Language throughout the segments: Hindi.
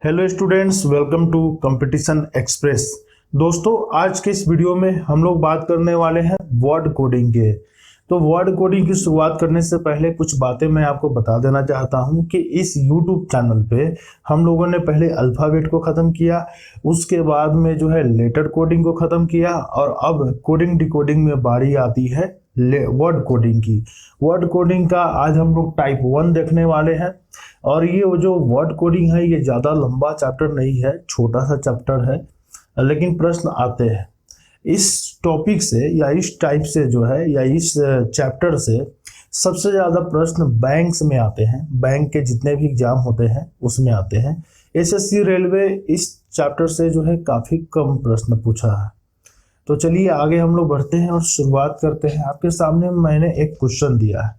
Hello students, welcome to Competition Express. दोस्तों, आज के इस वीडियो में हम लोग बात करने वाले हैं वर्ड कोडिंग के। तो वर्ड कोडिंग की शुरुआत करने से पहले कुछ बातें मैं आपको बता देना चाहता हूं कि इस यूट्यूब चैनल पे हम लोगों ने पहले अल्फ़ाबेट को ख़त्म किया, उसके बाद में जो है लेटर कोडिंग को ख़त्म किया और अब कोडिंग डिकोडिंग में बारी आती है वर्ड कोडिंग की। वर्ड कोडिंग का आज हम लोग टाइप 1 देखने वाले हैं। और ये जो वर्ड कोडिंग है ये ज़्यादा लंबा चैप्टर नहीं है, छोटा सा चैप्टर है, लेकिन प्रश्न आते हैं इस टॉपिक से या इस टाइप से जो है या इस चैप्टर से। सबसे ज़्यादा प्रश्न बैंक्स में आते हैं, बैंक के जितने भी एग्जाम होते हैं उसमें आते हैं। एसएससी रेलवे इस चैप्टर से जो है काफ़ी कम प्रश्न पूछा है। तो चलिए आगे हम लोग बढ़ते हैं और शुरुआत करते हैं। आपके सामने मैंने एक क्वेश्चन दिया है,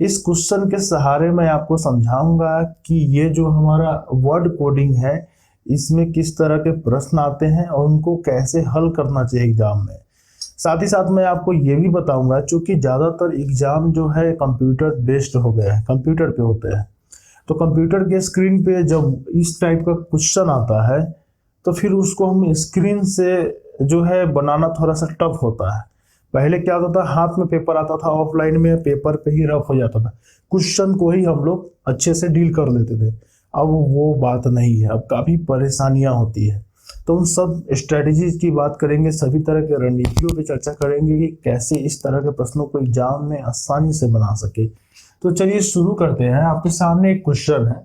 इस क्वेश्चन के सहारे मैं आपको समझाऊंगा कि ये जो हमारा वर्ड कोडिंग है इसमें किस तरह के प्रश्न आते हैं और उनको कैसे हल करना चाहिए एग्जाम में। साथ ही साथ मैं आपको ये भी बताऊंगा, चूंकि ज़्यादातर एग्जाम जो है कंप्यूटर बेस्ड हो गए हैं, कंप्यूटर पे होते हैं, तो कंप्यूटर के स्क्रीन पे जब इस टाइप का क्वेश्चन आता है तो फिर उसको हम स्क्रीन से जो है बनाना थोड़ा सा टफ होता है। पहले क्या होता था, हाथ में पेपर आता था, ऑफलाइन में पेपर पे ही रफ हो जाता था, क्वेश्चन को ही हम लोग अच्छे से डील कर लेते थे। अब वो बात नहीं है, अब काफ़ी परेशानियां होती है। तो उन सब स्ट्रेटजीज की बात करेंगे, सभी तरह के रणनीतियों पे चर्चा करेंगे कि कैसे इस तरह के प्रश्नों को एग्जाम में आसानी से बना सके। तो चलिए शुरू करते हैं। आपके सामने एक क्वेश्चन है,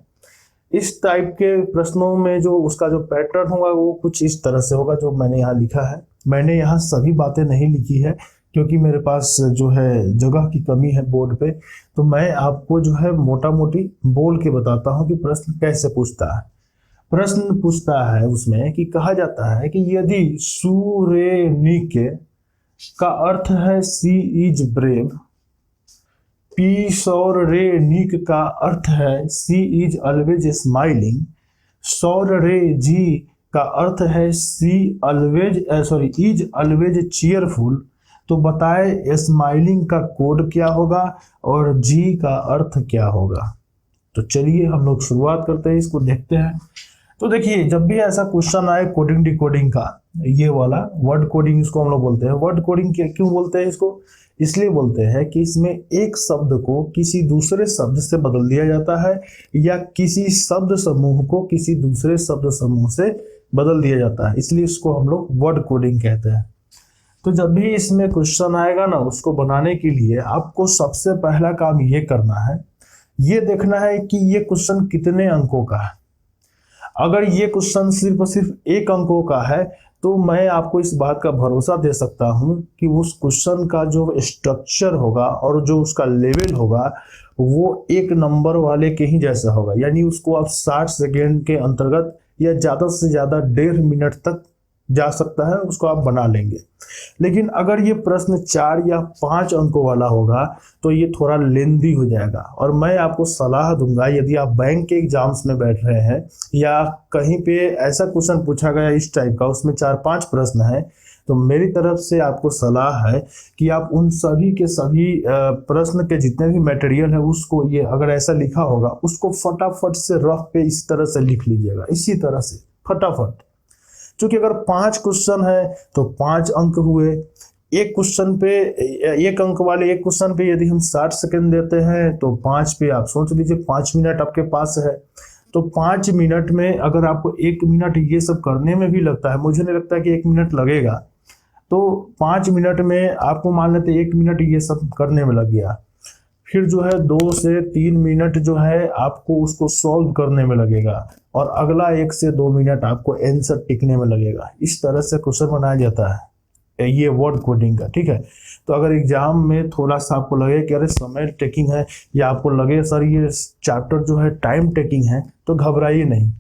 इस टाइप के प्रश्नों में जो उसका जो पैटर्न होगा वो कुछ इस तरह से होगा जो मैंने यहाँ लिखा है। मैंने यहाँ सभी बातें नहीं लिखी है क्योंकि मेरे पास जो है जगह की कमी है बोर्ड पे, तो मैं आपको जो है मोटा मोटी बोल के बताता हूँ कि प्रश्न कैसे पूछता है। प्रश्न पूछता है उसमें कि कहा जाता है कि यदि सुरेनिक का अर्थ है सी इज ब्रेव, पी सौर नीक का अर्थ है सी इज ऑलवेज स्माइलिंग, सौर रे जी का अर्थ है सी इज ऑलवेज चीयरफुल, तो बताए स्माइलिंग का कोड क्या होगा और जी का अर्थ क्या होगा। तो चलिए हम लोग शुरुआत करते हैं, इसको देखते हैं। तो देखिए, जब भी ऐसा क्वेश्चन आए कोडिंग डिकोडिंग का, ये वाला वर्ड कोडिंग इसको हम लोग बोलते हैं। वर्ड कोडिंग क्यों बोलते हैं इसको? इसलिए बोलते हैं कि इसमें एक शब्द को किसी दूसरे शब्द से बदल दिया जाता है या किसी शब्द समूह को किसी दूसरे शब्द समूह से बदल दिया जाता है, इसलिए इसको हम लोग वर्ड कोडिंग कहते हैं। तो जब भी इसमें क्वेश्चन आएगा ना, उसको बनाने के लिए आपको सबसे पहला काम ये करना है, ये देखना है कि ये क्वेश्चन कितने अंकों का है। अगर ये क्वेश्चन सिर्फ और सिर्फ एक अंकों का है तो मैं आपको इस बात का भरोसा दे सकता हूं कि उस क्वेश्चन का जो स्ट्रक्चर होगा और जो उसका लेवल होगा वो एक नंबर वाले के ही जैसा होगा। यानी उसको आप 60 सेकेंड के अंतर्गत या ज़्यादा से ज़्यादा 1.5 मिनट तक जा सकता है, उसको आप बना लेंगे। लेकिन अगर ये प्रश्न 4 या 5 अंकों वाला होगा तो ये थोड़ा लेंदी हो जाएगा। और मैं आपको सलाह दूंगा, यदि आप बैंक के एग्जाम्स में बैठ रहे हैं या कहीं पे ऐसा क्वेश्चन पूछा गया इस टाइप का, उसमें 4-5 प्रश्न है, तो मेरी तरफ से आपको सलाह है कि आप उन सभी के सभी प्रश्न के जितने भी मटेरियल है उसको, ये अगर ऐसा लिखा होगा उसको फटाफट से रफ पे इस तरह से लिख लीजिएगा, इसी तरह से फटाफट। क्योंकि अगर 5 क्वेश्चन है तो 5 अंक हुए। एक क्वेश्चन पे, एक अंक वाले एक क्वेश्चन पे यदि हम 60 सेकंड देते हैं तो 5 पे आप सोच लीजिए 5 मिनट आपके पास है। तो 5 मिनट में अगर आपको 1 मिनट ये सब करने में भी लगता है, मुझे नहीं लगता कि 1 मिनट लगेगा, तो 5 मिनट में आपको मान लेते 1 मिनट ये सब करने में लग गया, फिर जो है 2 से 3 मिनट जो है आपको उसको सॉल्व करने में लगेगा और अगला 1 से 2 मिनट आपको आंसर टिकने में लगेगा। इस तरह से क्वेश्चन बनाया जाता है ये वर्ड कोडिंग का, ठीक है। तो अगर एग्जाम में थोड़ा सा आपको लगे कि अरे समय टेकिंग है या आपको लगे सर ये चैप्टर जो है टाइम टेकिंग है, तो घबराइए नहीं।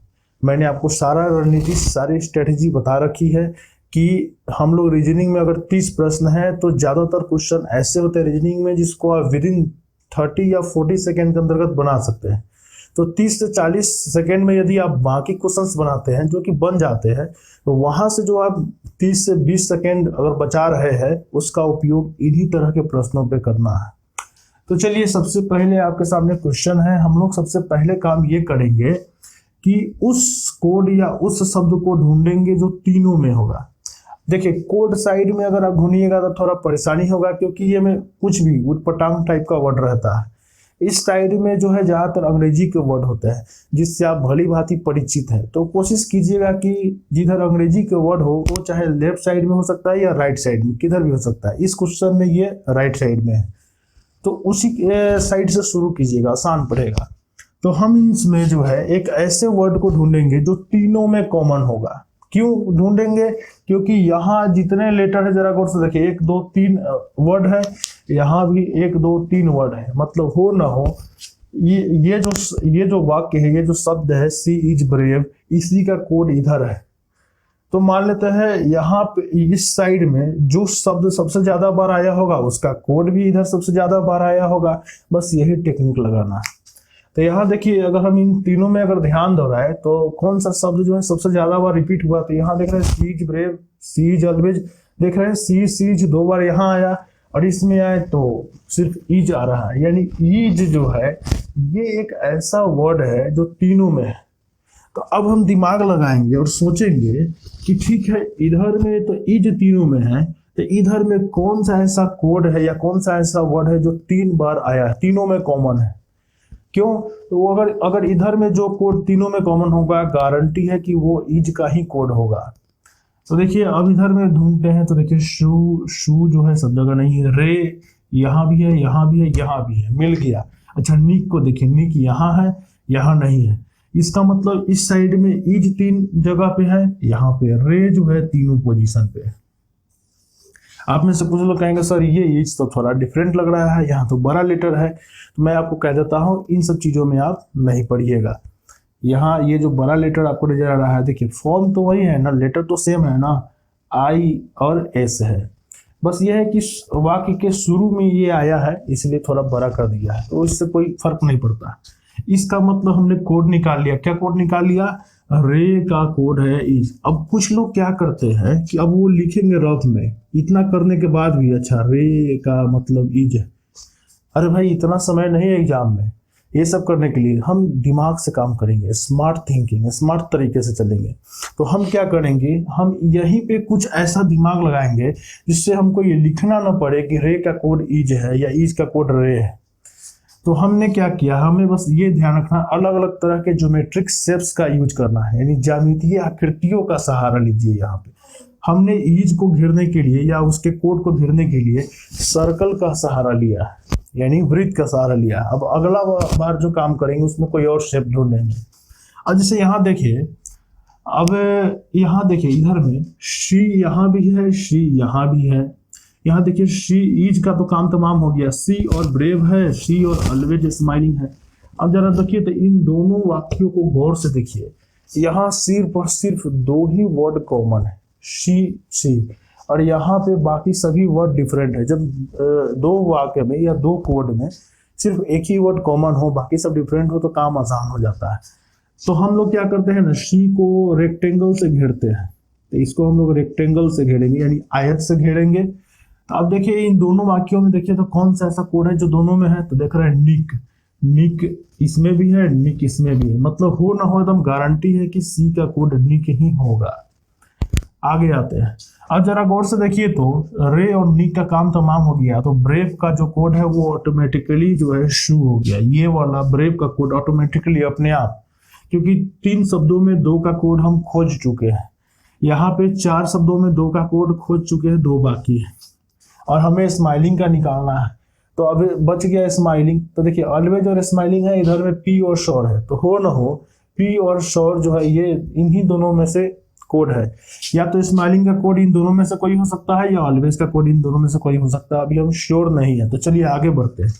मैंने आपको सारा रणनीति, सारी स्ट्रेटेजी बता रखी है कि हम लोग रीजनिंग में अगर 30 प्रश्न है तो ज़्यादातर क्वेश्चन ऐसे होते हैं रीजनिंग में जिसको आप विदिन 30 या 40 सेकेंड के अंतर्गत बना सकते हैं। तो 30 से 40 सेकेंड में यदि आप बाकी क्वेश्चंस बनाते हैं जो कि बन जाते हैं, तो वहां से जो आप 30 से 20 सेकेंड अगर बचा रहे हैं उसका उपयोग इन्हीं तरह के प्रश्नों पे करना है। तो चलिए सबसे पहले आपके सामने क्वेश्चन है, हम लोग सबसे पहले काम ये करेंगे कि उस कोड या उस शब्द को ढूंढेंगे जो तीनों में होगा। देखिए कोड साइड में अगर आप ढूंढिएगा तो थोड़ा परेशानी होगा, क्योंकि ये में कुछ भी उटपटांग टाइप का वर्ड रहता है। इस साइड में जो है ज्यादातर अंग्रेजी के वर्ड होते हैं जिससे आप भली भांति परिचित हैं। तो कोशिश कीजिएगा कि जिधर अंग्रेजी के वर्ड हो वो चाहे लेफ्ट साइड में हो सकता है या राइट साइड में, किधर भी हो सकता है। इस क्वेश्चन में ये राइट साइड में है, तो उसी साइड से शुरू कीजिएगा, आसान पड़ेगा। तो हम इसमें जो है एक ऐसे वर्ड को ढूंढेंगे जो तीनों में कॉमन होगा। क्यों ढूंढेंगे? क्योंकि यहाँ जितने लेटर है जरा गौर से देखिए, 1 2 3 वर्ड है, यहाँ भी 1 2 3 वर्ड है। मतलब हो ना हो ये जो वाक्य है, ये जो शब्द है सी इज ब्रेव, इसी का कोड इधर है। तो मान लेते हैं यहाँ पे इस साइड में जो शब्द सबसे ज्यादा बार आया होगा उसका कोड भी इधर सबसे ज्यादा बार आया होगा। बस यही टेक्निक लगाना है। तो यहाँ देखिए, अगर हम इन तीनों में अगर ध्यान दोहराए तो कौन सा शब्द जो है सबसे ज्यादा बार रिपीट हुआ? तो यहाँ देख रहे हैं सीज ब्रेव, सीज ऑलवेज, देख रहे हैं सीज 2 बार यहाँ आया, और इसमें आए तो सिर्फ ईज आ रहा है। यानी ईज जो है ये एक ऐसा वर्ड है जो तीनों में है। तो अब हम दिमाग लगाएंगे और सोचेंगे कि ठीक है, इधर में तो ईज तीनों में है, तो इधर में कौन सा ऐसा कोड है या कौन सा ऐसा वर्ड है जो 3 बार आया है, तीनों में कॉमन है। क्यों? तो वो अगर इधर में जो कोड तीनों में कॉमन होगा, गारंटी है कि वो ईज का ही कोड होगा। तो देखिए अब इधर में ढूंढते हैं तो देखिए शू जो है सब जगह नहीं है, रे यहाँ भी है, यहाँ भी है, यहाँ भी है, मिल गया। अच्छा निक को देखिए, निक यहाँ है, यहाँ नहीं है। इसका मतलब इस साइड में ईज 3 जगह पे है, यहाँ पे रे जो है तीनों पोजीशन पे है। आप में से कुछ लोग कहेंगे सर ये ईज तो थोड़ा डिफरेंट लग रहा है, यहाँ तो बड़ा लेटर है। तो मैं आपको कह देता हूँ इन सब चीजों में आप नहीं पढ़िएगा। यहाँ ये जो बड़ा लेटर आपको नजर आ रहा है, देखिए फॉर्म तो वही है ना, लेटर तो सेम है ना, आई और एस है। बस ये है कि वाक्य के शुरू में ये आया है इसलिए थोड़ा बड़ा कर दिया है, तो इससे कोई फर्क नहीं पड़ता। इसका मतलब हमने कोड निकाल लिया। क्या कोड निकाल लिया? रे का कोड है इज। अब कुछ लोग क्या करते हैं कि अब वो लिखेंगे रफ में, इतना करने के बाद भी अच्छा रे का मतलब इज है। अरे भाई इतना समय नहीं है एग्जाम में ये सब करने के लिए। हम दिमाग से काम करेंगे, स्मार्ट थिंकिंग, स्मार्ट तरीके से चलेंगे। तो हम क्या करेंगे, हम यहीं पे कुछ ऐसा दिमाग लगाएंगे जिससे हमको ये लिखना ना पड़े कि रे का कोड इज है या इज का कोड रे है। तो हमने क्या किया, हमें बस ये ध्यान रखना अलग अलग तरह के ज्योमेट्रिक शेप्स का यूज करना है, यानी ज्यामितीय आकृतियों का सहारा लीजिए। यहाँ पे हमने ईज को घेरने के लिए या उसके कोड को घेरने के लिए सर्कल का सहारा लिया, यानी वृत्त का सहारा लिया। अब अगला बार जो काम करेंगे उसमें कोई और शेप ढूंढेंगे। अब जैसे यहाँ देखिए, अब यहाँ देखिए इधर में शी यहाँ भी है, शी यहाँ भी है। यहाँ देखिए शी इज का तो काम तमाम हो गया, सी और ब्रेव है, शी और ऑलवेज स्माइलिंग है। अब जरा देखिए तो इन दोनों वाक्यों को गौर से देखिए, यहाँ सिर्फ और सिर्फ 2 ही वर्ड कॉमन है, शी, और यहाँ पे बाकी सभी वर्ड डिफरेंट है। जब 2 वाक्य में या 2 कोड में सिर्फ एक ही वर्ड कॉमन हो, बाकी सब डिफरेंट हो, तो काम आसान हो जाता है। तो हम लोग क्या करते हैं ना, शी को रेक्टेंगल से घेरते हैं। तो इसको हम लोग रेक्टेंगल से घेरेंगे, यानी आयत से घेरेंगे। तो अब देखिए इन दोनों वाक्यों में देखिए तो कौन सा ऐसा कोड है जो दोनों में है। तो देख रहे हैं निक इसमें भी है, निक इसमें भी है। मतलब हो ना हो एकदम गारंटी है कि सी का कोड निक ही होगा। आगे आते हैं, अब जरा गौर से देखिए तो रे और निक का काम तमाम हो गया। तो ब्रेव का जो कोड है वो ऑटोमेटिकली जो है शू हो गया। ये वाला ब्रेव का कोड ऑटोमेटिकली अपने आप, क्योंकि 3 शब्दों में 2 का कोड हम खोज चुके हैं। यहाँ पे 4 शब्दों में 2 का कोड खोज चुके हैं, 2 बाकी है और हमें स्माइलिंग का निकालना है। तो अब बच गया स्माइलिंग। तो देखिए ऑलवेज और स्माइलिंग है, इधर में पी और शोर है। तो हो ना हो पी और शोर जो है ये इन्हीं दोनों में से कोड है। या तो स्माइलिंग का कोड इन दोनों में से कोई हो सकता है या ऑलवेज का कोड इन दोनों में से कोई हो सकता है। अभी हम श्योर नहीं है। तो चलिए आगे बढ़ते हैं।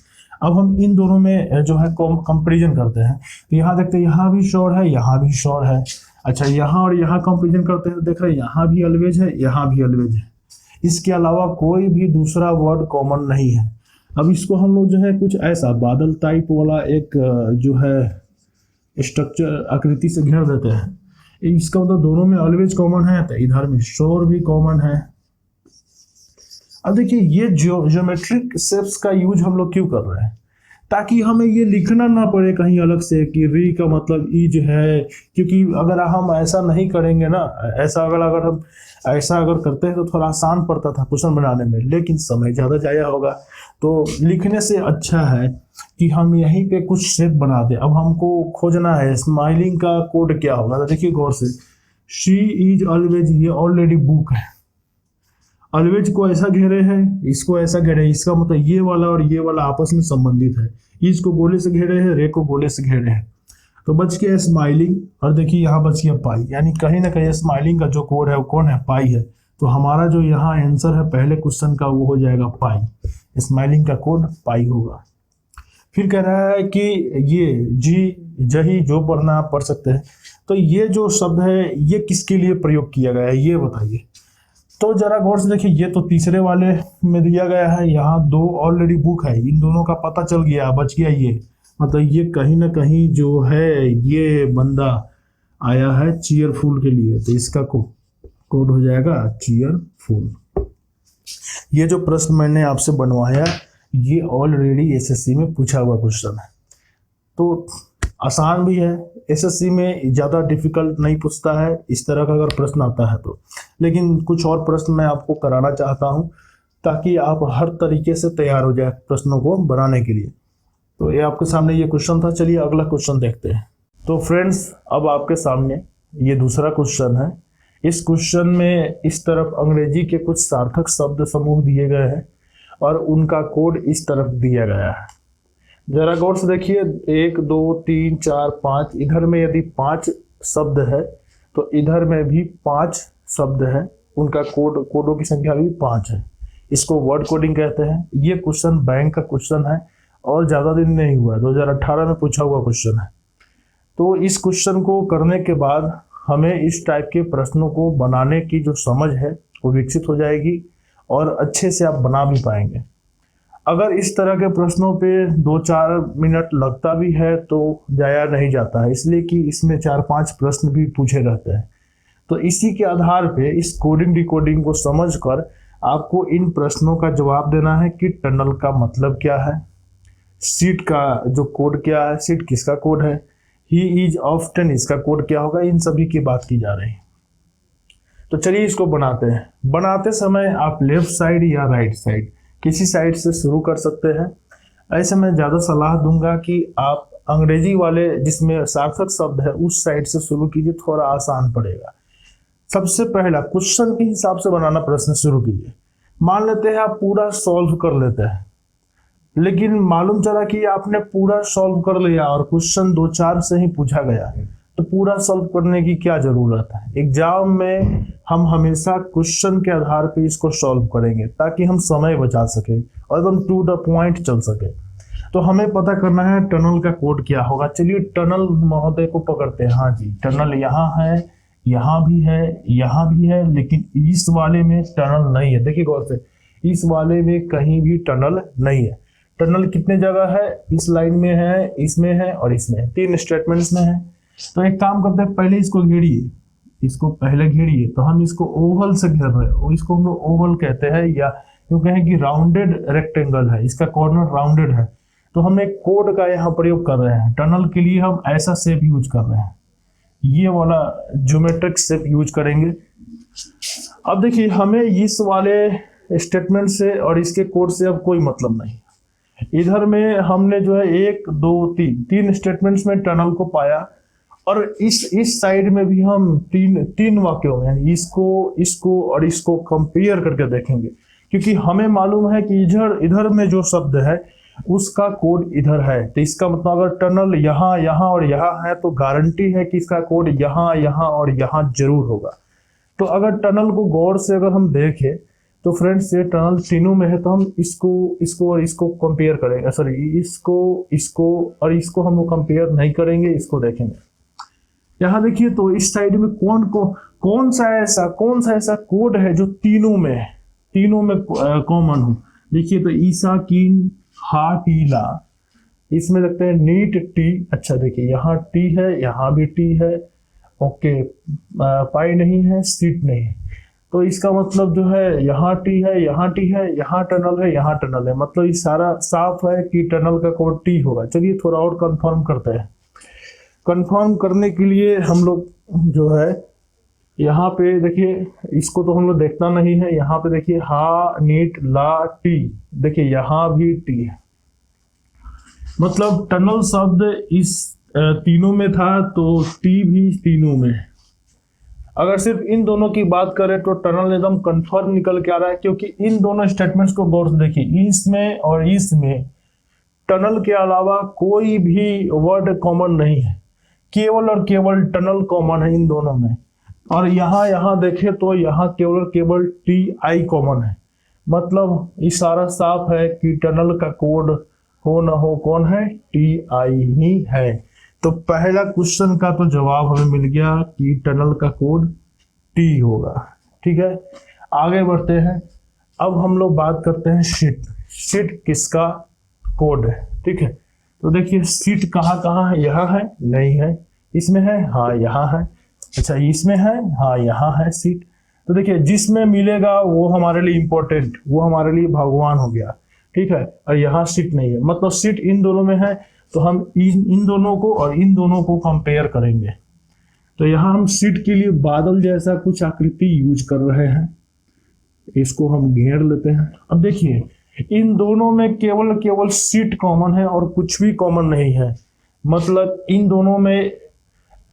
अब हम इन दोनों में जो है कंपैरिजन करते हैं। तो यहाँ देखते हैं, यहाँ भी श्योर है, यहाँ भी श्योर है। अच्छा यहाँ और यहाँ कंपैरिजन करते हैं, देख रहे हैं यहाँ भी ऑलवेज है, यहाँ भी ऑलवेज है। इसके अलावा कोई भी दूसरा वर्ड कॉमन नहीं है। अब इसको हम लोग जो है कुछ ऐसा बादल टाइप वाला एक जो है स्ट्रक्चर आकृति से घेर देते हैं। इसका मतलब दोनों में ऑलवेज कॉमन है, तो इधर में श्योर भी कॉमन है। अब देखिए ये ज्योमेट्रिक शेप्स का यूज हम लोग क्यों कर रहे हैं, ताकि हमें ये लिखना ना पड़े कहीं अलग से कि री का मतलब ईज है। क्योंकि अगर हम ऐसा नहीं करेंगे ना, अगर हम ऐसा करते हैं तो थोड़ा आसान पड़ता था क्वेश्चन बनाने में, लेकिन समय ज़्यादा जाया होगा। तो लिखने से अच्छा है कि हम यहीं पे कुछ शेप बना दें। अब हमको खोजना है स्माइलिंग का कोड क्या होगा, तो देखिए गौर से, शी इज ऑलवेज, ये ऑलरेडी बुक है। ऑलवेज को ऐसा घेरे हैं, इसको ऐसा घेरे, इसका मतलब ये वाला और ये वाला आपस में संबंधित है। इसको गोले से घेरे हैं, रे को गोले से घेरे हैं, तो बच गया स्माइलिंग। और देखिए यहाँ बच गया पाई, यानी कहीं ना कहीं स्माइलिंग का जो कोड है वो कौन है, पाई है। तो हमारा जो यहाँ आंसर है पहले क्वेश्चन का वो हो जाएगा पाई, स्माइलिंग का कोड पाई होगा। फिर कह रहा है कि ये जी जही जो पढ़ना आप पढ़ सकते हैं। तो ये जो शब्द है ये किसके लिए प्रयोग किया गया है ये बताइए। तो जरा गौर से देखिए, ये तो तीसरे वाले में दिया गया है, यहाँ दो ऑलरेडी बुक है, इन दोनों का पता चल गया, बच गया ये, मतलब ये कहीं ना कहीं जो है ये बंदा आया है चीयरफुल के लिए, तो इसका कोड हो जाएगा चीयरफुल। ये जो प्रश्न मैंने आपसे बनवाया ये ऑलरेडी एसएससी में पूछा हुआ क्वेश्चन है, तो आसान भी है। एसएससी में ज़्यादा डिफिकल्ट नहीं पूछता है इस तरह का अगर प्रश्न आता है तो, लेकिन कुछ और प्रश्न मैं आपको कराना चाहता हूं ताकि आप हर तरीके से तैयार हो जाए प्रश्नों को बनाने के लिए। तो ये आपके सामने ये क्वेश्चन था, चलिए अगला क्वेश्चन देखते हैं। तो फ्रेंड्स अब आपके सामने ये दूसरा क्वेश्चन है। इस क्वेश्चन में इस तरफ अंग्रेजी के कुछ सार्थक शब्द समूह दिए गए हैं और उनका कोड इस तरफ दिया गया है। जरा गौर से देखिए, 1 2 3 4 5, इधर में यदि 5 शब्द है तो इधर में भी 5 शब्द है, उनका कोडों की संख्या भी 5 है। इसको वर्ड कोडिंग कहते हैं। ये क्वेश्चन बैंक का क्वेश्चन है और ज़्यादा दिन नहीं हुआ, 2018 में पूछा हुआ क्वेश्चन है। तो इस क्वेश्चन को करने के बाद हमें इस टाइप के प्रश्नों को बनाने की जो समझ है वो विकसित हो जाएगी और अच्छे से आप बना भी पाएंगे। अगर इस तरह के प्रश्नों पे 2-4 मिनट लगता भी है तो जाया नहीं जाता है, इसलिए कि इसमें 4-5 प्रश्न भी पूछे रहते हैं। तो इसी के आधार पे इस कोडिंग डिकोडिंग को समझकर आपको इन प्रश्नों का जवाब देना है कि टनल का मतलब क्या है, सीट का जो कोड क्या है, सीट किसका कोड है, ही इज ऑफ्टन इसका कोड क्या होगा, इन सभी की बात की जा रही है। तो चलिए इसको बनाते हैं। बनाते समय आप लेफ्ट साइड या राइट साइड किसी साइड से शुरू कर सकते हैं। ऐसे मैं ज़्यादा सलाह दूंगा कि आप अंग्रेजी वाले जिसमें सार्थक शब्द है उस साइड से शुरू कीजिए, थोड़ा आसान पड़ेगा। सबसे पहला क्वेश्चन के हिसाब से बनाना प्रश्न शुरू कीजिए। मान लेते हैं आप पूरा सॉल्व कर लेते हैं, लेकिन मालूम चला कि आपने पूरा सॉल्व कर लिया और क्वेश्चन 2-4 से ही पूछा गया, तो पूरा सॉल्व करने की क्या जरूरत है। एग्जाम में हम हमेशा क्वेश्चन के आधार पे इसको सॉल्व करेंगे ताकि हम समय बचा सके और एकदम टू द पॉइंट चल सके। तो हमें पता करना है टनल का कोड क्या होगा। चलिए टनल महोदय को पकड़ते हैं। हाँ जी, टनल यहाँ है, यहाँ भी है, यहाँ भी है, लेकिन इस वाले में टनल नहीं है। देखिए गौर से, इस वाले में कहीं भी टनल नहीं है। टनल कितने जगह है, इस लाइन में है, इसमें है और इसमें, 3 स्टेटमेंट्स में है। तो एक काम करते हैं, पहले इसको घेरिए, इसको पहले घेरिए। तो हम इसको ओवल से घेर रहे हैं, इसको हम लोग ओवल कहते हैं, या यूं कहें कि राउंडेड रेक्टेंगल है, इसका कॉर्नर राउंडेड है। तो हम एक कोड का यहाँ प्रयोग कर रहे हैं। टनल के लिए हम ऐसा शेप यूज कर रहे हैं, ये वाला ज्योमेट्रिक शेप यूज करेंगे। अब देखिए, हमें इस वाले स्टेटमेंट से और इसके कोड से अब कोई मतलब नहीं। इधर में हमने जो है 1 2 3 स्टेटमेंट्स में टनल को पाया और इस साइड में भी हम तीन वाक्यों में यानी इसको और इसको कंपेयर करके देखेंगे, क्योंकि हमें मालूम है कि इधर में जो शब्द है उसका कोड इधर है। तो इसका मतलब अगर टनल यहाँ यहाँ और यहाँ है तो गारंटी है कि इसका कोड यहाँ यहाँ और यहाँ जरूर होगा। तो अगर टनल को गौर से अगर हम देखें तो फ्रेंड्स ये टनल तीनों में है, तो हम इसको और इसको कंपेयर करेंगे। सॉरी, इसको और इसको हम कंपेयर नहीं करेंगे, इसको देखेंगे। यहाँ देखिए, तो इस साइड में कौन सा ऐसा कोड है जो तीनों में कॉमन हो। देखिए, तो ईसा कीन हा टीला, इसमें लगते हैं नीट टी। अच्छा देखिए, यहाँ टी है, यहाँ भी टी है, ओके, पाई नहीं है, सीट नहीं है। तो इसका मतलब जो है यहाँ टी है, यहाँ टी है, यहाँ टनल है, यहाँ टनल है, मतलब ये सारा साफ है कि टनल का कोड टी होगा। चलिए थोड़ा और कंफर्म करते हैं। कंफर्म करने के लिए हम लोग जो है यहाँ पे देखिए, इसको तो हम लोग देखना नहीं है, यहाँ पे देखिए हा नीट ला टी, देखिए यहाँ भी टी है, मतलब टनल शब्द इस तीनों में था तो टी भी तीनों में है। अगर सिर्फ इन दोनों की बात करें तो टनल एकदम कंफर्म निकल के आ रहा है, क्योंकि इन दोनों स्टेटमेंट्स को गौर से देखिए, इसमें और इसमें टनल के अलावा कोई भी वर्ड कॉमन नहीं है, केवल और केवल टनल कॉमन है इन दोनों में। और यहाँ देखें तो यहाँ केवल टी आई कॉमन है, मतलब इशारा साफ है कि टनल का कोड हो ना हो कौन है, टी आई ही है। तो पहला क्वेश्चन का तो जवाब हमें मिल गया कि टनल का कोड टी होगा। ठीक है, आगे बढ़ते हैं। अब हम लोग बात करते हैं शीट। शीट किसका कोड है? ठीक है, तो देखिए शीट कहाँ है, यहाँ है, नहीं है, इसमें है, हाँ यहाँ है, अच्छा इसमें है, हाँ यहाँ है शीट। तो देखिए जिसमें मिलेगा वो हमारे लिए इंपॉर्टेंट, वो हमारे लिए भगवान हो गया। ठीक है, और यहाँ शीट नहीं है, मतलब शीट इन दोनों में है, तो हम इन दोनों को और इन दोनों को कंपेयर करेंगे। तो यहाँ हम शीट के लिए बादल जैसा कुछ आकृति यूज कर रहे हैं, इसको हम घेर लेते हैं। अब देखिए इन दोनों में केवल शीट कॉमन है और कुछ भी कॉमन नहीं है, मतलब इन दोनों में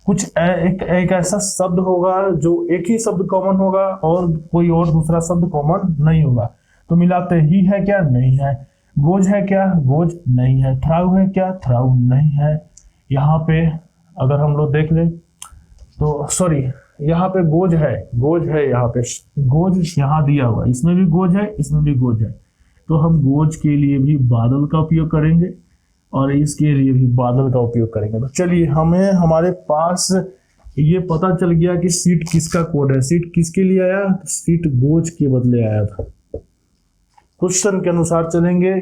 कुछ एक ऐसा शब्द होगा जो एक ही शब्द कॉमन होगा और कोई और दूसरा शब्द कॉमन नहीं होगा। तो मिलाते ही है क्या? नहीं है। गोज है क्या? गोज नहीं है। थ्राउ है क्या? थ्राउ नहीं है। यहाँ पे अगर हम लोग देख ले तो सॉरी, यहाँ पे गोज है, यहाँ पे गोज यहाँ दिया हुआ, इसमें भी गोज है, इसमें भी गोज है, तो हम गोज के लिए भी बादल का उपयोग करेंगे और इसके लिए भी बादल का उपयोग करेंगे। तो चलिए हमें हमारे पास ये पता चल गया कि शीट किसका कोड है। शीट किसके लिए आया? शीट गोज के बदले आया था। क्वेश्चन के अनुसार चलेंगे,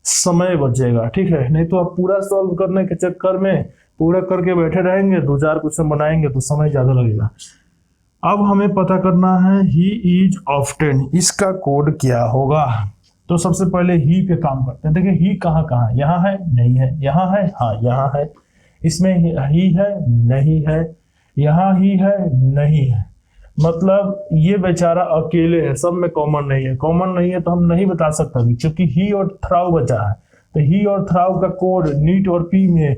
समय बचेगा। ठीक है, नहीं तो आप पूरा सॉल्व करने के चक्कर में पूरा करके बैठे रहेंगे, 2-4 क्वेश्चन बनाएंगे तो समय ज्यादा लगेगा। अब हमें पता करना है ही इज ऑफ्टन, इसका कोड क्या होगा। तो सबसे पहले ही पे काम करते हैं। देखिए ही कहाँ, यहाँ है, नहीं है, यहाँ है, हाँ यहाँ है, इसमें ही है, नहीं है, यहाँ ही है, नहीं है, मतलब ये बेचारा अकेले है, सब में कॉमन नहीं है। कॉमन नहीं है तो हम नहीं बता सकते, क्योंकि ही और थ्राउ बचा है। तो ही और थ्राउ का कोड नीट और पी में,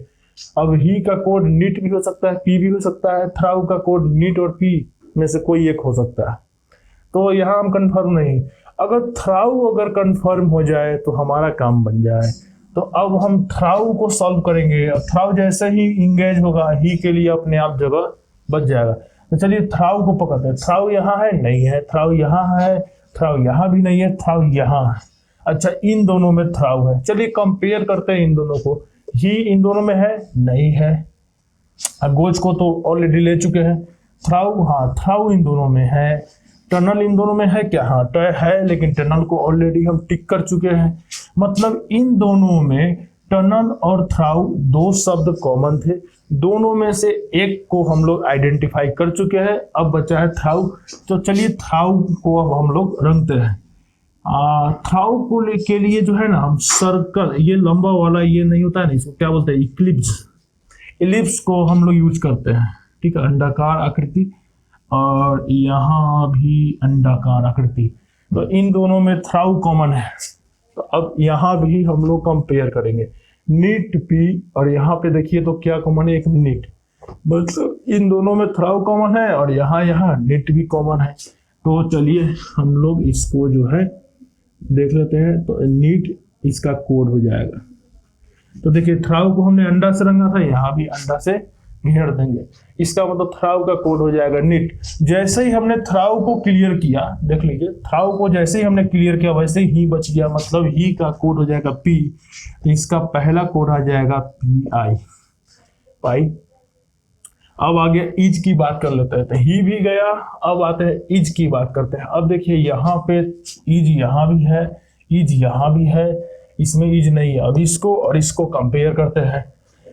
अब ही का कोड नीट भी हो सकता है, पी भी हो सकता है, थ्राउ का कोड नीट और पी में से कोई एक हो सकता है। तो यहाँ हम कंफर्म नहीं, अगर थ्राउ अगर कंफर्म हो जाए तो हमारा काम बन जाए। तो अब हम थ्राउ को सॉल्व करेंगे, थ्राउ जैसे ही इंगेज होगा ही के लिए अपने आप जगह बच जाएगा। तो चलिए थ्राउ को पकड़ते हैं। थ्राउ यहाँ है, नहीं है, थ्राउ यहाँ है, थ्राउ यहाँ भी नहीं है, थ्राउ यहाँ है, अच्छा इन दोनों में थ्राउ है। चलिए कंपेयर करते हैं इन दोनों को। ही इन दोनों में है, नहीं है, गोज को तो ऑलरेडी ले चुके हैं। थ्राउ, हाँ थ्राउ इन दोनों में है। टनल इन दोनों में है क्या? हाँ है, लेकिन टनल को ऑलरेडी हम टिक कर चुके हैं। मतलब इन दोनों में टनल और थ्राउ दो शब्द कॉमन थे, दोनों में से एक को हम लोग आइडेंटिफाई कर चुके हैं, अब बचा है थ्राउ। तो चलिए थ्राउ को अब हम लोग रंगते हैं। थ्राउ को के लिए जो है ना हम सर्कल, ये लंबा वाला ये नहीं होता है ना, इसको क्या बोलते हैं? इलिप्स को हम लोग यूज करते हैं। ठीक है, अंडाकार आकृति और यहाँ भी अंडाकार आकृति, तो इन दोनों में थ्राउ कॉमन है। तो अब यहाँ भी हम लोग कंपेयर करेंगे नीट पी, और यहाँ पे देखिए तो क्या कॉमन है? एक नीट, मतलब इन दोनों में थ्राउ कॉमन है और यहाँ नीट भी कॉमन है। तो चलिए हम लोग इसको जो है देख लेते हैं। तो नीट इसका कोड हो जाएगा। तो देखिए थ्राउ को हमने अंडा से रंगा था, यहाँ भी अंडा से घेर देंगे, इसका मतलब थ्राउ का कोड हो जाएगा नीट। जैसे ही हमने थ्राउ को क्लियर किया, देख लीजिए थ्राउ को जैसे ही हमने क्लियर किया वैसे ही बच गया, मतलब ही का कोड हो जाएगा पी। तो इसका पहला कोड आ जाएगा पी आई पाई। अब आगे इज की बात कर लेते हैं। तो ही भी गया, अब आते हैं इज की बात करते हैं। अब देखिए यहाँ पे इज यहाँ भी है, इज यहाँ भी है, इसमें इज नहीं है। अब इसको और इसको कंपेयर करते हैं।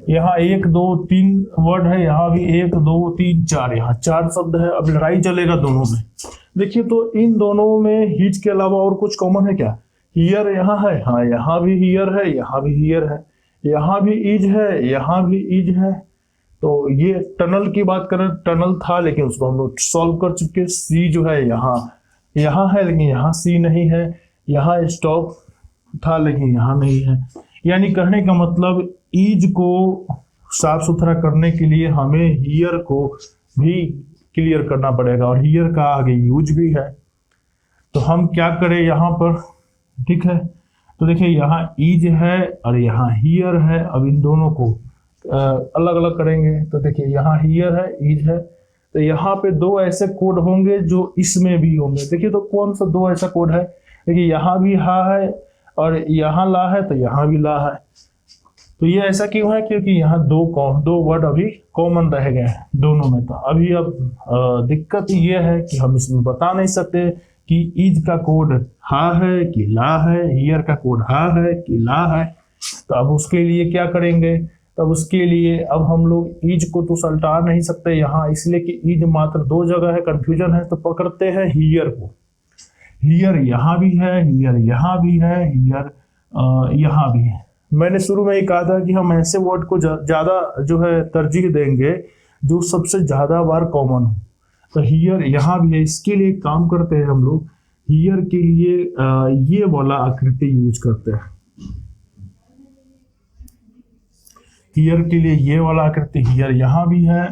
यहाँ 1 2 3 वर्ड है, यहाँ भी 1 2 3 4, यहाँ 4 शब्द है। अब लड़ाई चलेगा दोनों में। देखिए तो इन दोनों में हीज के अलावा और कुछ कॉमन है क्या? हियर यहाँ है, हाँ यहाँ भी हियर है, यहाँ भी हियर है, यहाँ भी इज है, यहाँ भी इज है। तो ये टनल की बात करें, टनल था लेकिन उसको हम लोग सॉल्व कर चुके। सी जो है यहाँ यहाँ है लेकिन यहाँ सी नहीं है। यहाँ स्टॉप था लेकिन यहाँ नहीं है। यानी कहने का मतलब इज को साफ सुथरा करने के लिए हमें हियर को भी क्लियर करना पड़ेगा, और हियर का आगे यूज भी है। तो हम क्या करें यहाँ पर, ठीक है। तो देखिए यहाँ इज है और यहाँ हियर है। अब इन दोनों को अलग अलग करेंगे। तो देखिए यहाँ हियर है, इज है, तो यहाँ पे 2 ऐसे कोड होंगे जो इसमें भी होंगे। देखिए तो कौन सा 2 ऐसा कोड है? देखिए यहाँ भी हा है और यहाँ ला है, तो यहाँ भी ला है। तो ये ऐसा क्यों है? क्योंकि यहाँ 2 वर्ड अभी कॉमन रह गए हैं दोनों में। तो अभी अब दिक्कत ये है कि हम इसमें बता नहीं सकते कि इज का कोड हा है कि ला है, हियर का कोड हा है कि ला है। तो अब उसके लिए क्या करेंगे? तब उसके लिए अब हम लोग इज को तो सल्टा नहीं सकते यहाँ, इसलिए कि इज मात्र 2 जगह है, कंफ्यूजन है। तो पकड़ते हैं हियर को। हियर यहाँ भी है, हियर यहाँ भी है, हियर यहाँ भी है। मैंने शुरू में ही कहा था कि हम ऐसे वर्ड को ज्यादा जो है तरजीह देंगे जो सबसे ज्यादा बार कॉमन हो। तो हियर यहाँ भी है, इसके लिए काम करते हैं हम लोग। हियर के लिए ये वाला आकृति यूज करते हैं। हियर के लिए ये वाला आकृति, हियर यहाँ भी है,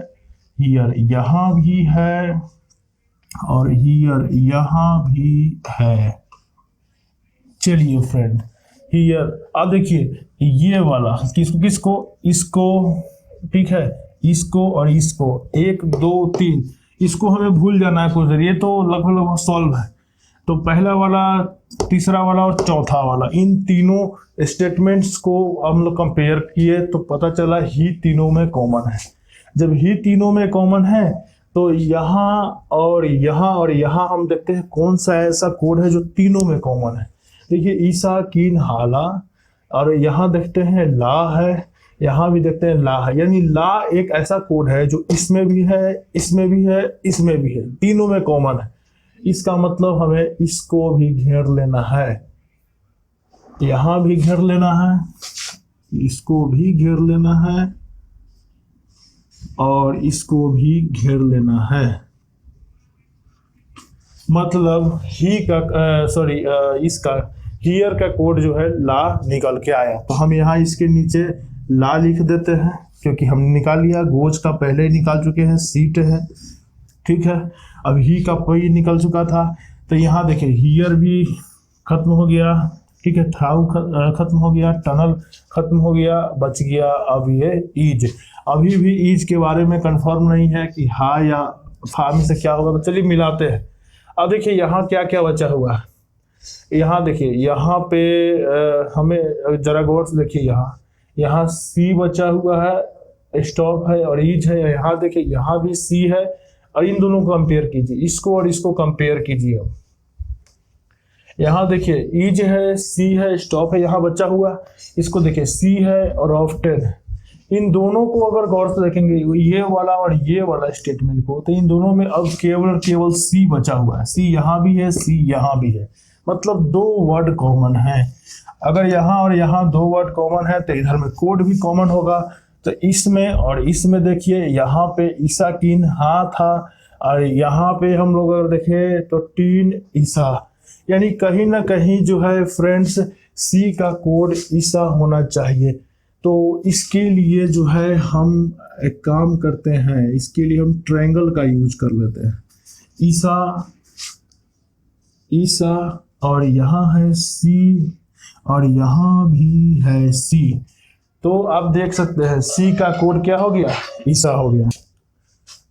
हियर यहाँ भी है और हियर यहाँ भी है। चलिए फ्रेंड, हियर अब देखिए ये वाला किसको इसको, ठीक है, इसको और इसको 1 2 3 इसको हमें भूल जाना है कुछ देर। ये तो लगभग सॉल्व है। तो पहला वाला, तीसरा वाला और चौथा वाला, इन तीनों स्टेटमेंट्स को हम लोग कंपेयर किए तो पता चला ही तीनों में कॉमन है। जब ही तीनों में कॉमन है तो यहाँ और यहाँ हम देखते हैं कौन सा ऐसा कोड है जो तीनों में कॉमन है। देखिए ईसा कीन हाला, और यहाँ देखते हैं ला है, यहाँ भी देखते हैं ला है। यानी ला एक ऐसा कोड है जो इसमें भी है, इसमें भी है, इसमें भी है, तीनों में कॉमन है। इसका मतलब हमें इसको भी घेर लेना है, यहाँ भी घेर लेना है, इसको भी घेर लेना है और इसको भी घेर लेना है। मतलब ही का इसका हियर का कोड जो है ला निकल के आया। तो हम यहाँ इसके नीचे ला लिख देते हैं क्योंकि हमने निकाल लिया। गोज का पहले ही निकाल चुके हैं, सीट है, ठीक है। अब ही का पई निकल चुका था। तो यहाँ देखिए हियर भी खत्म हो गया, ठीक है, थाउ खत्म हो गया, टनल खत्म हो गया, बच गया अब ये ईज। अभी भी ईज के बारे में कंफर्म नहीं है कि हा या फा में से क्या होगा। तो चलिए मिलाते हैं। अब देखिए यहाँ क्या क्या बचा हुआ है। यहाँ देखिए यहाँ पे हमें जरा गौर से देखिए, यहाँ सी बचा हुआ है, स्टॉप है और ईज है। यहाँ देखिए यहाँ भी सी है और इन दोनों को कंपेयर कीजिए, इसको और इसको कंपेयर कीजिए। अब यहाँ देखिए ईज है, सी है, स्टॉप है, यहाँ बचा हुआ। इसको देखिए सी है और ऑफ्टन है। इन दोनों को अगर गौर से देखेंगे, ये वाला और ये वाला स्टेटमेंट को, तो इन दोनों में अब केवल सी बचा हुआ है। सी यहाँ भी है, सी यहाँ भी है, मतलब 2 वर्ड कॉमन है। अगर यहाँ और यहाँ 2 वर्ड कॉमन है तो इधर में कोड भी कॉमन होगा। तो इसमें और इसमें देखिए यहाँ पे ईसा कीन हा था और यहाँ पे हम लोग अगर देखें तो टीन ईसा, यानी कहीं ना कहीं जो है फ्रेंड्स सी का कोड ईसा होना चाहिए। तो इसके लिए जो है हम एक काम करते हैं, इसके लिए हम ट्रायंगल का यूज कर लेते हैं। ईसा और यहाँ है सी और यहाँ भी है सी। तो आप देख सकते हैं सी का कोड क्या हो गया, ईसा हो गया।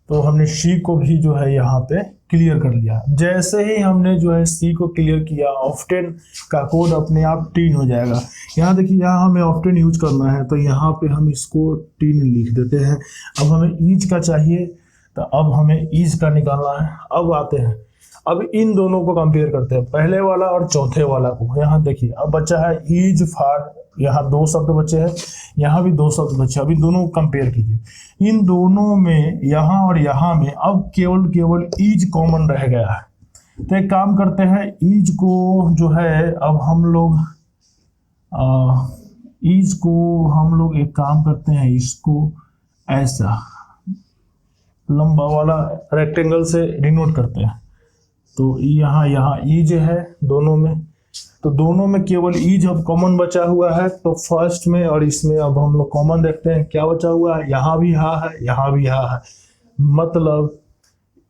तो हमने सी को भी जो है यहाँ पे क्लियर कर लिया। जैसे ही हमने जो है सी को क्लियर किया, ऑफ्टन का कोड अपने आप टीन हो जाएगा। यहाँ देखिए यहाँ हमें ऑफ्टन यूज करना है तो यहाँ पे हम इसको टीन लिख देते हैं। अब हमें ईज का चाहिए तो अब हमें ईज का निकालना है। अब आते हैं अब इन दोनों को कंपेयर करते हैं, पहले वाला और चौथे वाला को। यहाँ देखिए अब बचा है ईज फार, यहाँ 2 शब्द बचे हैं, यहाँ भी 2 शब्द बचे। अभी दोनों को कंपेयर कीजिए, इन दोनों में यहाँ और यहाँ में अब केवल ईज कॉमन रह गया है। तो एक काम करते हैं, ईज को जो है अब हम लोग एक काम करते हैं, इसको ऐसा लंबा वाला रेक्टेंगल से डिनोट करते हैं। तो यहाँ ईज है दोनों में, तो दोनों में केवल ईज अब कॉमन बचा हुआ है। तो फर्स्ट में और इसमें अब हम लोग कॉमन देखते हैं क्या बचा हुआ है। यहाँ भी हा है, यहाँ भी हा है, मतलब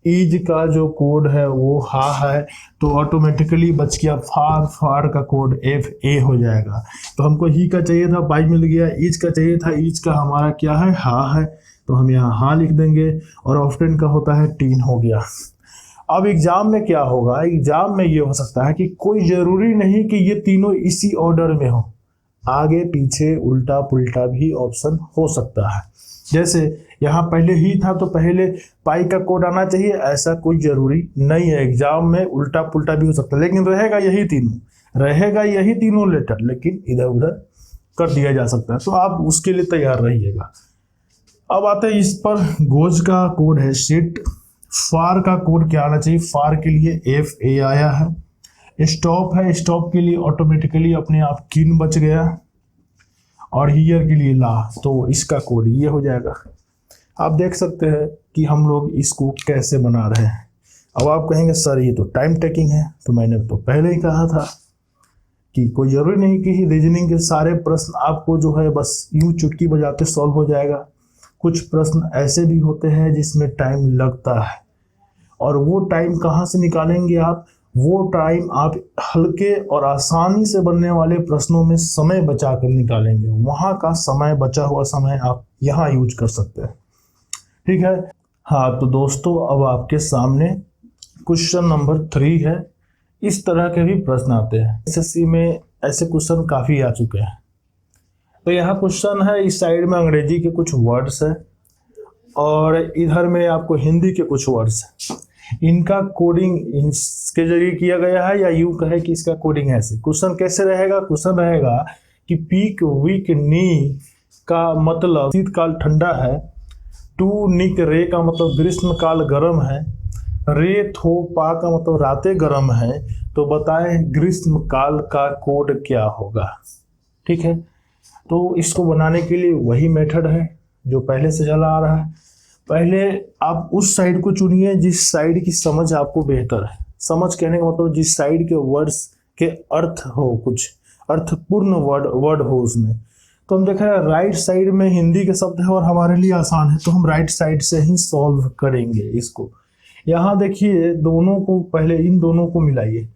ईज का जो कोड है वो हा है, तो ऑटोमेटिकली बच गया फार का कोड FA हो जाएगा। तो हमको ही का चाहिए था, पाई मिल गया। ईज का चाहिए था, ईज का हमारा क्या है, हा है, तो हम यहाँ हा लिख देंगे। और ऑफ्टेन का होता है टीन हो गया। अब एग्जाम में क्या होगा, एग्जाम में ये हो सकता है कि कोई जरूरी नहीं कि ये तीनों इसी ऑर्डर में हो, आगे पीछे उल्टा पुल्टा भी ऑप्शन हो सकता है। जैसे यहाँ पहले ही था तो पहले पाई का कोड आना चाहिए, ऐसा कोई जरूरी नहीं है। एग्जाम में उल्टा पुल्टा भी हो सकता है, लेकिन रहेगा यही तीनों लेटर, लेकिन इधर उधर कर दिया जा सकता है। तो आप उसके लिए तैयार रहिएगा। अब आते हैं इस पर, गोज का कोड है शिट, फार का कोड क्या आना चाहिए, फार के लिए FA आया है। स्टॉप है, स्टॉप के लिए ऑटोमेटिकली अपने आप किन बच गया, और हियर के लिए ला, तो इसका कोड ये हो जाएगा। आप देख सकते हैं कि हम लोग इसको कैसे बना रहे हैं। अब आप कहेंगे सर ये तो टाइम टेकिंग है, तो मैंने तो पहले ही कहा था कि कोई जरूरी नहीं कि रीजनिंग के सारे प्रश्न आपको जो है बस यूं चुटकी बजाते सॉल्व हो जाएगा। कुछ प्रश्न ऐसे भी होते हैं जिसमें टाइम लगता है, और वो टाइम कहाँ से निकालेंगे आप, वो टाइम आप हल्के और आसानी से बनने वाले प्रश्नों में समय बचा कर निकालेंगे। वहां का समय, बचा हुआ समय आप यहाँ यूज कर सकते हैं। ठीक है, हाँ तो दोस्तों अब आपके सामने क्वेश्चन नंबर 3 है। इस तरह के भी प्रश्न आते हैं, SSC में ऐसे क्वेश्चन काफी आ चुके हैं। तो यहाँ क्वेश्चन है, इस साइड में अंग्रेजी के कुछ वर्ड्स है और इधर में आपको हिंदी के कुछ वर्ड्स है। इनका कोडिंग इसके जरिए किया गया है, या यूं कहे कि इसका कोडिंग ऐसे। क्वेश्चन कैसे रहेगा, क्वेश्चन रहेगा कि पीक वीक नी का मतलब शीतकाल ठंडा है, टू निक रे का मतलब ग्रीष्म काल गर्म है, रे थो पा का मतलब रातें गर्म है, तो बताएं ग्रीष्म काल का कोड क्या होगा। ठीक है, तो इसको बनाने के लिए वही मेथड है जो पहले से चला आ रहा है। पहले आप उस साइड को चुनिए जिस साइड की समझ आपको बेहतर है। समझ कहने का मतलब जिस साइड के वर्ड्स के अर्थ हो, कुछ अर्थपूर्ण वर्ड हो उसमें। तो हम देख रहे हैं राइट साइड में हिंदी के शब्द है और हमारे लिए आसान है, तो हम राइट साइड से ही सॉल्व करेंगे इसको। यहाँ देखिए दोनों को, पहले इन दोनों को मिलाइए,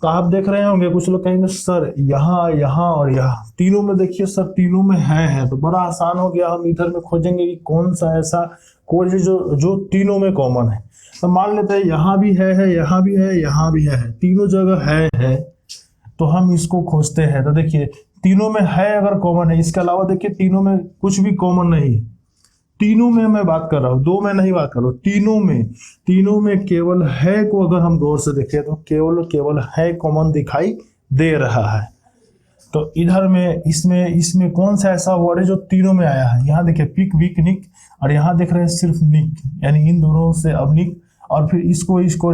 तो आप देख रहे होंगे कुछ लोग कहेंगे सर यहाँ, यहाँ और यहाँ, तीनों में देखिए सर तीनों में है, तो बड़ा आसान हो गया। हम इधर में खोजेंगे कि कौन सा ऐसा कोड है जो तीनों में कॉमन है। तो मान लेते हैं यहाँ भी है, यहाँ भी है, यहाँ भी है, तीनों जगह है, तो हम इसको खोजते हैं। तो देखिए तीनों में है अगर कॉमन है, इसके अलावा देखिए तीनों में कुछ भी कॉमन नहीं है। तीनों में मैं बात कर रहा हूँ, दो में नहीं बात कर रहा हूँ, तीनों में केवल है को अगर हम गौर से देखें तो केवल है कॉमन दिखाई दे रहा है। तो इधर में इसमें कौन सा ऐसा वर्ड है जो तीनों में आया है। यहाँ देखिए पिक वीक निक, और यहाँ देख रहे हैं सिर्फ निक, यानी इन दोनों से अब निक, और फिर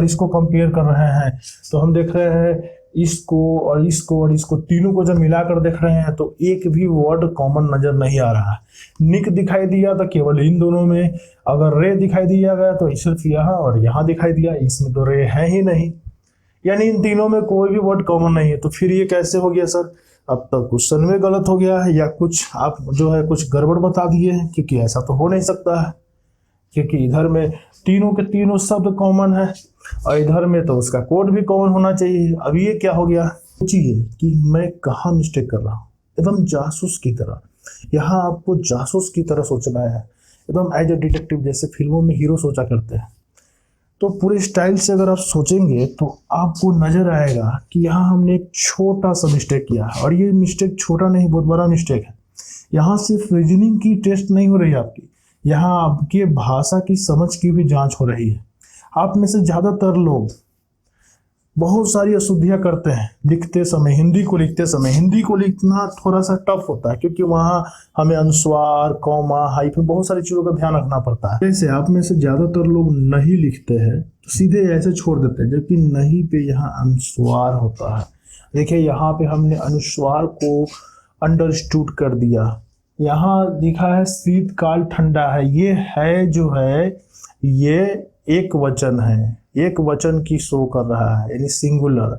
इसको कंपेयर कर रहे हैं। तो हम देख रहे हैं इसको और इसको तीनों को जब मिलाकर देख रहे हैं तो एक भी वर्ड कॉमन नजर नहीं आ रहा है। निक दिखाई दिया तो केवल इन दोनों में, अगर रे दिखाई दिया गया तो सिर्फ यहाँ और यहाँ दिखाई दिया, इसमें तो रे है ही नहीं, यानी इन तीनों में कोई भी वर्ड कॉमन नहीं है। तो फिर ये कैसे हो गया सर, अब तक क्वेश्चन में गलत हो गया है, या कुछ आप जो है कुछ गड़बड़ बता दिए हैं, क्योंकि ऐसा तो हो नहीं सकता है, क्योंकि इधर में तीनों के तीनों शब्द कॉमन है और इधर में तो उसका कोड भी कॉमन होना चाहिए। अब ये क्या हो गया, सोचिए कि मैं कहाँ मिस्टेक कर रहा हूँ। एकदम जासूस की तरह, यहाँ आपको जासूस की तरह सोचना है, एकदम एज ए डिटेक्टिव, जैसे फिल्मों में हीरो सोचा करते हैं। तो पूरे स्टाइल से अगर आप सोचेंगे तो आपको नजर आएगा कि यहाँ हमने एक छोटा सा मिस्टेक किया है, और ये मिस्टेक छोटा नहीं, बहुत बड़ा मिस्टेक है। यहाँ सिर्फ रीजनिंग की टेस्ट नहीं हो रही है आपकी, यहाँ आपके भाषा की समझ की भी जांच हो रही है। आप में से ज्यादातर लोग बहुत सारी अशुद्धियां करते हैं लिखते समय। हिंदी को लिखते समय, हिंदी को लिखना थोड़ा सा टफ होता है क्योंकि वहाँ हमें अनुस्वार, कॉमा, हाइफन, बहुत सारी चीज़ों का ध्यान रखना पड़ता है। जैसे आप में से ज़्यादातर लोग नहीं लिखते हैं तो सीधे ऐसे छोड़ देते हैं, जबकि नहीं पे यहाँ अनुस्वार होता है। देखिए यहाँ पे हमने अनुस्वार को अंडरस्टूड कर दिया। यहाँ लिखा है शीतकाल ठंडा है, ये है जो है ये एक वचन है, एक वचन की शो कर रहा है, यानी सिंगुलर।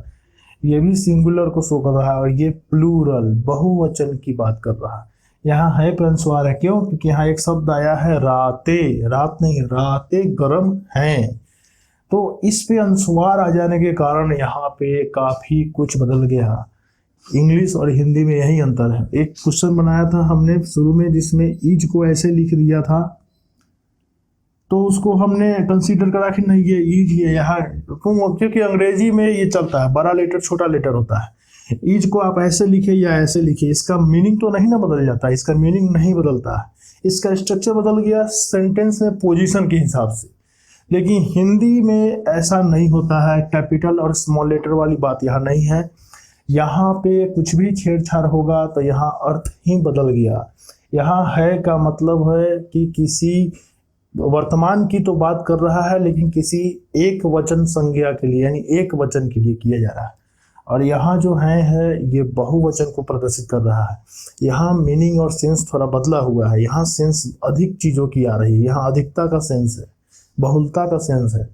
ये भी सिंगुलर को शो कर रहा है और ये प्लूरल बहुवचन की बात कर रहा है। यहाँ है पर अनुस्वार है, क्यों? क्योंकि यहाँ एक शब्द आया है राते, रात नहीं, राते गर्म हैं। तो इस पे अनुस्वार आ जाने के कारण यहाँ पे काफी कुछ बदल गया। इंग्लिश और हिंदी में यही अंतर है। एक क्वेश्चन बनाया था हमने शुरू में जिसमें ईज को ऐसे लिख दिया था, तो उसको हमने कंसीडर करा कि नहीं ये ईज ये यहाँ, क्योंकि अंग्रेजी में ये चलता है, बड़ा लेटर छोटा लेटर होता है। ईज को आप ऐसे लिखे या ऐसे लिखे, इसका मीनिंग तो नहीं ना बदल जाता, इसका मीनिंग नहीं बदलता है, इसका स्ट्रक्चर बदल गया सेंटेंस में पोजीशन के हिसाब से। लेकिन हिंदी में ऐसा नहीं होता है, कैपिटल और स्मॉल लेटर वाली बात यहाँ नहीं है। यहाँ पे कुछ भी छेड़छाड़ होगा तो यहाँ अर्थ ही बदल गया। यहाँ है का मतलब है कि किसी वर्तमान की तो बात कर रहा है, लेकिन किसी एक वचन संज्ञा के लिए, यानी एक वचन के लिए किया जा रहा है। और यहाँ जो है ये बहुवचन को प्रदर्शित कर रहा है। यहाँ मीनिंग और सेंस थोड़ा बदला हुआ है, यहाँ सेंस अधिक चीज़ों की आ रही है, यहाँ अधिकता का सेंस है, बहुलता का सेंस है।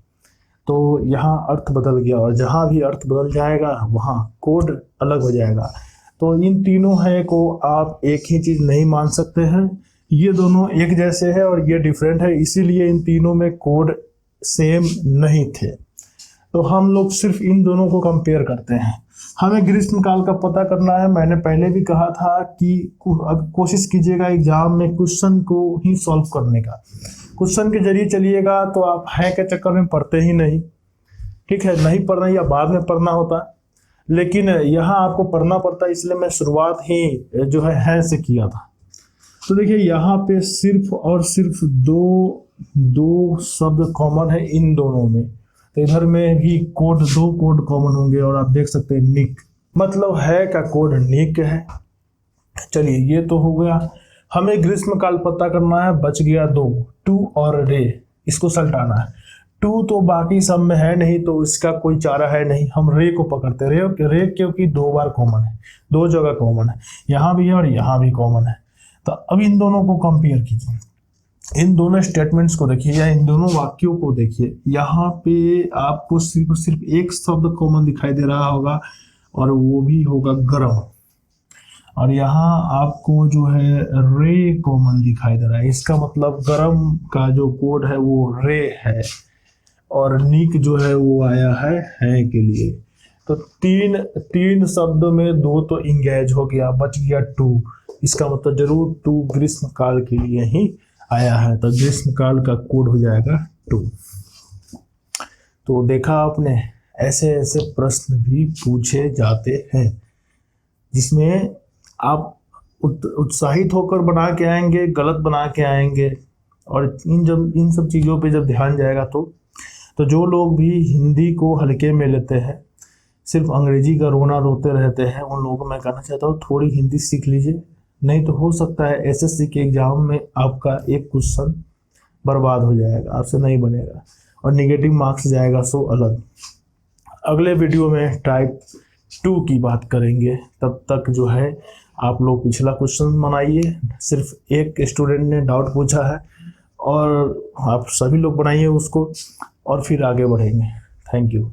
तो यहाँ अर्थ बदल गया, और जहाँ भी अर्थ बदल जाएगा वहाँ कोड अलग हो जाएगा। तो इन तीनों है को आप एक ही चीज़ नहीं मान सकते हैं, ये दोनों एक जैसे है और ये डिफरेंट है, इसीलिए इन तीनों में कोड सेम नहीं थे। तो हम लोग सिर्फ इन दोनों को कंपेयर करते हैं। हमें ग्रीष्मकाल का पता करना है। मैंने पहले भी कहा था कि अब कोशिश कीजिएगा एग्जाम में क्वेश्चन को ही सॉल्व करने का। क्वेश्चन के जरिए चलिएगा तो आप है के चक्कर में पढ़ते ही नहीं, ठीक है, नहीं पढ़ना या बाद में पढ़ना होता, लेकिन यहाँ आपको पढ़ना पड़ता, इसलिए मैं शुरुआत ही जो है से किया था। तो देखिए यहाँ पे सिर्फ और सिर्फ दो शब्द कॉमन है इन दोनों में। तो इधर में भी दो कोड कॉमन होंगे, और आप देख सकते हैं निक, मतलब है का कोड निक है। चलिए ये तो हो गया। हमें ग्रीष्मकाल पता करना है, बच गया दो, टू और रे, इसको सल्टाना है। टू तो बाकी सब में है नहीं, तो इसका कोई चारा है नहीं, हम रे को पकड़ते। रे क्योंकि दो बार कॉमन है, दो जगह कॉमन है, यहाँ भी है और यहाँ भी कॉमन है। तो अब इन दोनों को कंपेयर कीजिए, इन दोनों स्टेटमेंट्स को देखिए या इन दोनों वाक्यों को देखिए। यहाँ पे आपको सिर्फ एक शब्द कॉमन दिखाई दे रहा होगा, और वो भी होगा गर्म। और यहाँ आपको जो है रे कॉमन दिखाई दे रहा है, इसका मतलब गर्म का जो कोड है वो रे है, और निक जो है वो आया है के लिए। तो तीन शब्दों में दो तो इंगेज हो गया, बच गया टू। इसका मतलब जरूर टू ग्रीष्मकाल के लिए ही आया है, तो ग्रीष्मकाल का कोड हो जाएगा टू। तो देखा आपने, ऐसे ऐसे प्रश्न भी पूछे जाते हैं जिसमें आप उत्साहित होकर बना के आएंगे, गलत बना के आएंगे, और इन सब चीज़ों पे जब ध्यान जाएगा तो जो लोग भी हिंदी को हल्के में लेते हैं, सिर्फ अंग्रेजी का रोना रोते रहते हैं, उन लोगों को मैं कहना चाहता हूँ थोड़ी हिंदी सीख लीजिए, नहीं तो हो सकता है एसएससी के एग्जाम में आपका एक क्वेश्चन बर्बाद हो जाएगा, आपसे नहीं बनेगा और निगेटिव मार्क्स जाएगा सो अलग। अगले वीडियो में टाइप 2 की बात करेंगे, तब तक जो है आप लोग पिछला क्वेश्चन बनाइए। सिर्फ एक स्टूडेंट ने डाउट पूछा है और आप सभी लोग बनाइए उसको, और फिर आगे बढ़ेंगे। Thank you.